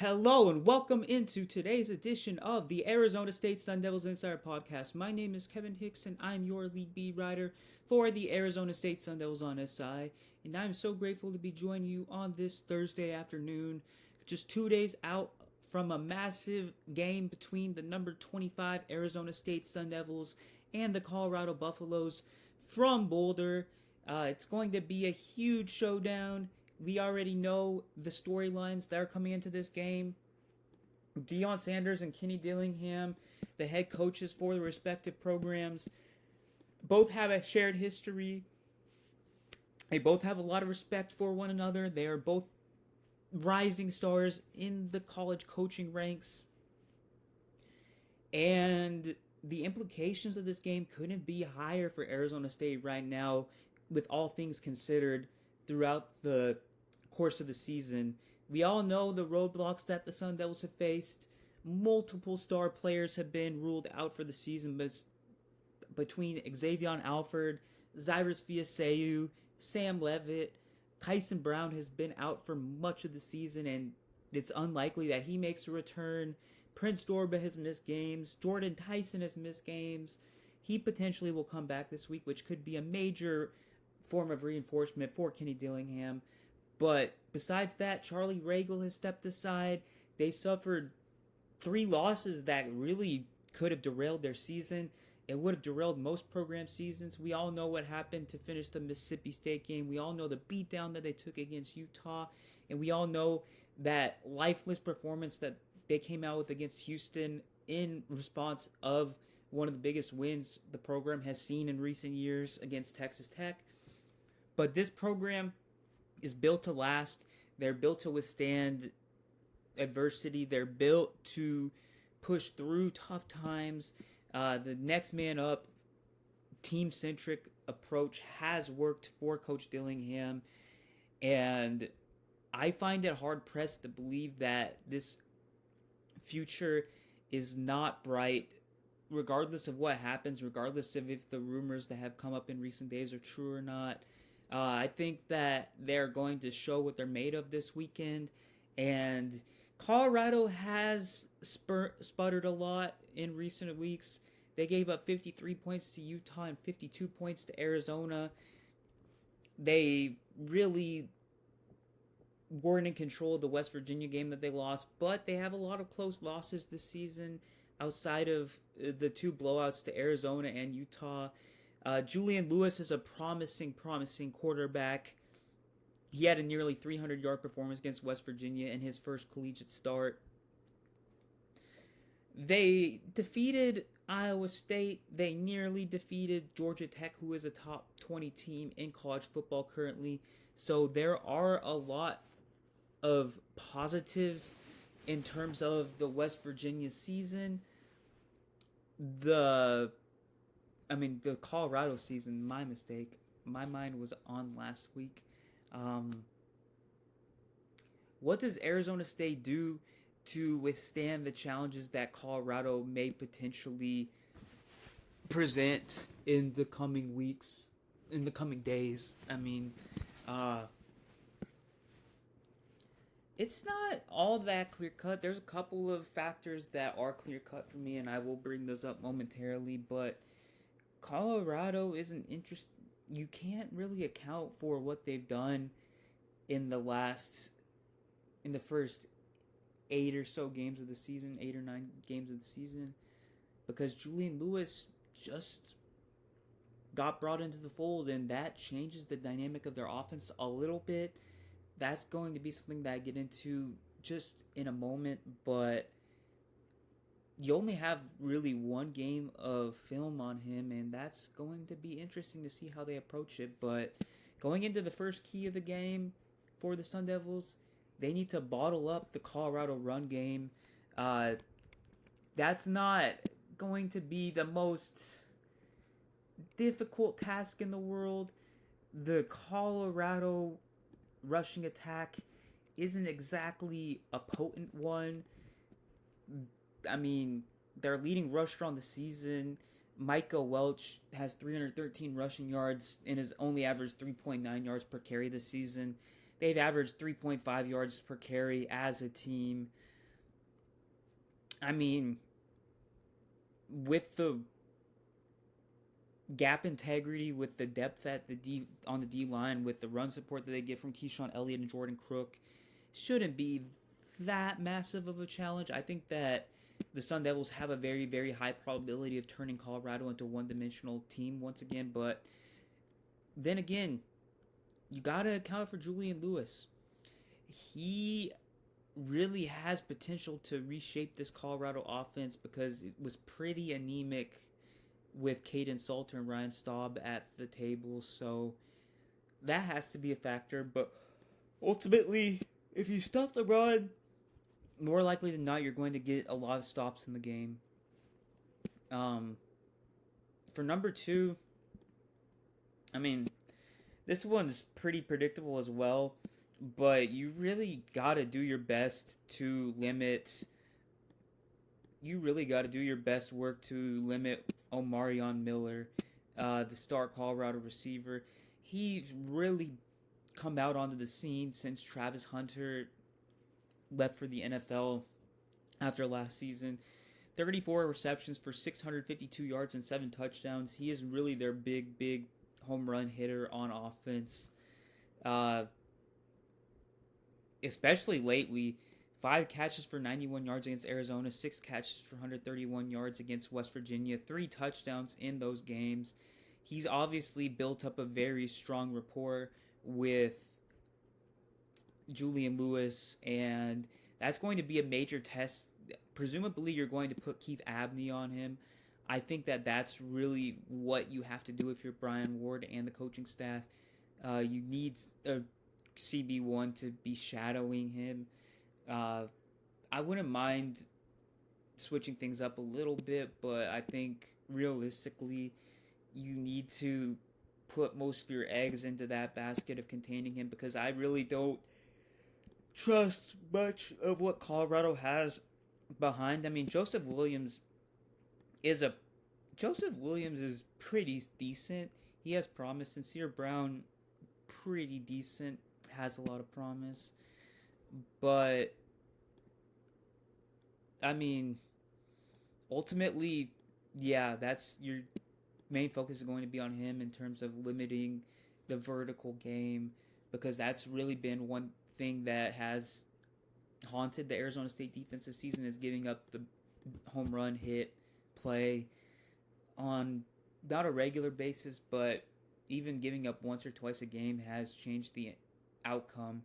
Hello and welcome into today's edition of the Arizona State Sun Devils Insider Podcast. My name is Kevin Hicks and I'm your lead beat writer for the Arizona State Sun Devils on SI. And I'm so grateful to be joining you on this Thursday afternoon, just 2 days out from a massive game between the number 25 Arizona State Sun Devils and the Colorado Buffaloes from Boulder. It's going to be a huge showdown. We already know the storylines that are coming into this game. Deion Sanders and Kenny Dillingham, the head coaches for the respective programs, both have a shared history. They both have a lot of respect for one another. They are both rising stars in the college coaching ranks. And the implications of this game couldn't be higher for Arizona State right now, with all things considered, throughout the course of the season. We all know the roadblocks that the Sun Devils have faced. Multiple star players have been ruled out for the season, between Xavier Alford, Cyrus Fiaseu, Sam Levitt. Tyson Brown has been out for much of the season, and it's unlikely that he makes a return. Prince Dorba has missed games. Jordan Tyson has missed games. He potentially will come back this week, which could be a major form of reinforcement for Kenny Dillingham. But besides that, Charlie Ragle has stepped aside. They suffered 3 losses that really could have derailed their season. It would have derailed most program seasons. We all know what happened to finish the Mississippi State game. We all know the beatdown that they took against Utah. And we all know that lifeless performance that they came out with against Houston in response of one of the biggest wins the program has seen in recent years against Texas Tech. But this program is built to last. They're built to withstand adversity. They're built to push through tough times. The next man up, team-centric approach has worked for Coach Dillingham. And I find it hard-pressed to believe that this future is not bright, regardless of what happens, regardless of if the rumors that have come up in recent days are true or not. I think that they're going to show what they're made of this weekend. And Colorado has sputtered a lot in recent weeks. They gave up 53 points to Utah and 52 points to Arizona. They really weren't in control of the West Virginia game that they lost, but they have a lot of close losses this season outside of the 2 blowouts to Arizona and Utah. Julian Lewis is a promising quarterback. He had a nearly 300-yard performance against West Virginia in his first collegiate start. They defeated Iowa State. They nearly defeated Georgia Tech, who is a top 20 team in college football currently. So there are a lot of positives in terms of the West Virginia season. The Colorado season, my mistake. My mind was on last week. What does Arizona State do to withstand the challenges that Colorado may potentially present in the coming weeks, in the coming days? It's not all that clear-cut. There's a couple of factors that are clear-cut for me, and I will bring those up momentarily, but Colorado isn't interesting. You can't really account for what they've done in the first 8 or so games of the season, 8 or 9 games of the season, because Julian Lewis just got brought into the fold, and that changes the dynamic of their offense a little bit. That's going to be something that I get into just in a moment, but you only have really 1 game of film on him, and that's going to be interesting to see how they approach it. But going into the first key of the game for the Sun Devils, they need to bottle up the Colorado run game. That's not going to be the most difficult task in the world. The Colorado rushing attack isn't exactly a potent one. Their leading rusher on the season, Micah Welch, has 313 rushing yards and has only averaged 3.9 yards per carry this season. They've averaged 3.5 yards per carry as a team. I mean, with the gap integrity, with the depth at the D on the D line, with the run support that they get from Keyshawn Elliott and Jordan Crook, shouldn't be that massive of a challenge. I think that the Sun Devils have a very, very high probability of turning Colorado into a one-dimensional team once again. But then again, you gotta account for Julian Lewis. He really has potential to reshape this Colorado offense because it was pretty anemic with Caden Salter and Ryan Staub at the table. So that has to be a factor. But ultimately, if you stuff the run, more likely than not, you're going to get a lot of stops in the game. For number 2, I mean, this one's pretty predictable as well, but you really got to do your best to limit. You really got to do your best work to limit Omarion Miller, the star Colorado receiver. He's really come out onto the scene since Travis Hunter left for the NFL after last season. 34 receptions for 652 yards and 7 touchdowns. He is really their big home run hitter on offense. Especially lately, 5 catches for 91 yards against Arizona, 6 catches for 131 yards against West Virginia, 3 touchdowns in those games. He's obviously built up a very strong rapport with Julian Lewis, and that's going to be a major test. Presumably, you're going to put Keith Abney on him. I think that that's really what you have to do if you're Brian Ward and the coaching staff. You need a CB1 to be shadowing him. I wouldn't mind switching things up a little bit, but I think realistically, you need to put most of your eggs into that basket of containing him, because I really don't trust much of what Colorado has behind. I mean, Joseph Williams is pretty decent. He has promise. Sincere Brown, pretty decent, has a lot of promise. But I mean, ultimately, yeah, that's your main focus is going to be on him in terms of limiting the vertical game, because that's really been one thing that has haunted the Arizona State defense this season, is giving up the home run hit play on not a regular basis, but even giving up once or twice a game has changed the outcome.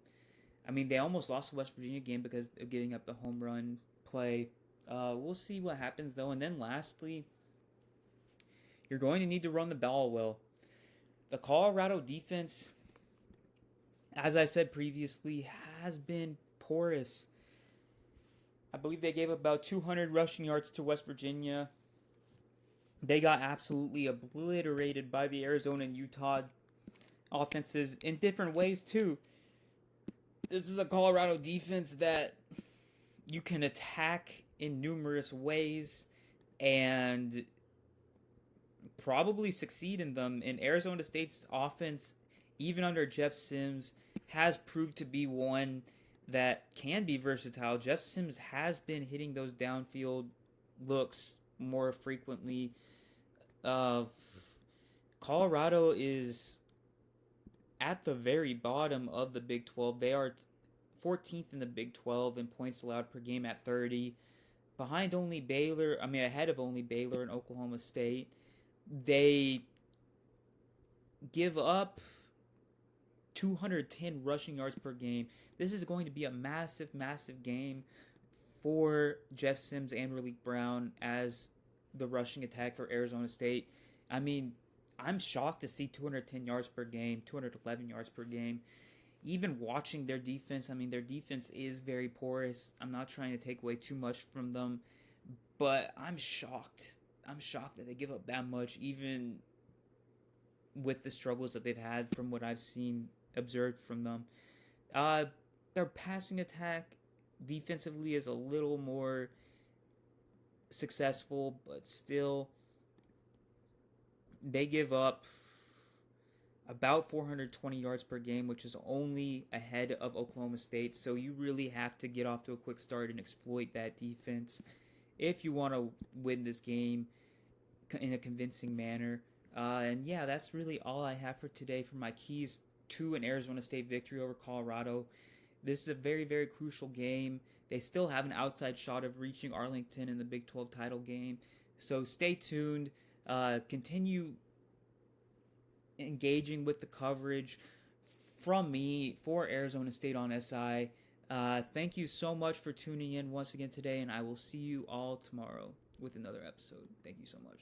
I mean, they almost lost the West Virginia game because of giving up the home run play. We'll see what happens, though. And then lastly, you're going to need to run the ball well. The Colorado defense, as I said previously, has been porous. I believe they gave about 200 rushing yards to West Virginia. They got absolutely obliterated by the Arizona and Utah offenses in different ways, too. This is a Colorado defense that you can attack in numerous ways and probably succeed in them. And Arizona State's offense, even under Jeff Sims, has proved to be one that can be versatile. Jeff Sims has been hitting those downfield looks more frequently. Colorado is at the very bottom of the Big 12. They are 14th in the Big 12 in points allowed per game at 30. Ahead of only Baylor and Oklahoma State. They give up 210 rushing yards per game. This is going to be a massive, massive game for Jeff Sims and Malik Brown as the rushing attack for Arizona State. I mean, I'm shocked to see 210 yards per game, 211 yards per game. Even watching their defense, I mean, their defense is very porous. I'm not trying to take away too much from them, but I'm shocked. I'm shocked that they give up that much, even with the struggles that they've had from what I've seen, observed from them. Their passing attack defensively is a little more successful, but still, they give up about 420 yards per game, which is only ahead of Oklahoma State. So you really have to get off to a quick start and exploit that defense if you want to win this game in a convincing manner. And yeah, that's really all I have for today for my keys to an Arizona State victory over Colorado. This is a very, very crucial game. They still have an outside shot of reaching Arlington in the Big 12 title game. So stay tuned. Continue engaging with the coverage from me for Arizona State on SI. Thank you so much for tuning in once again today, and I will see you all tomorrow with another episode. Thank you so much.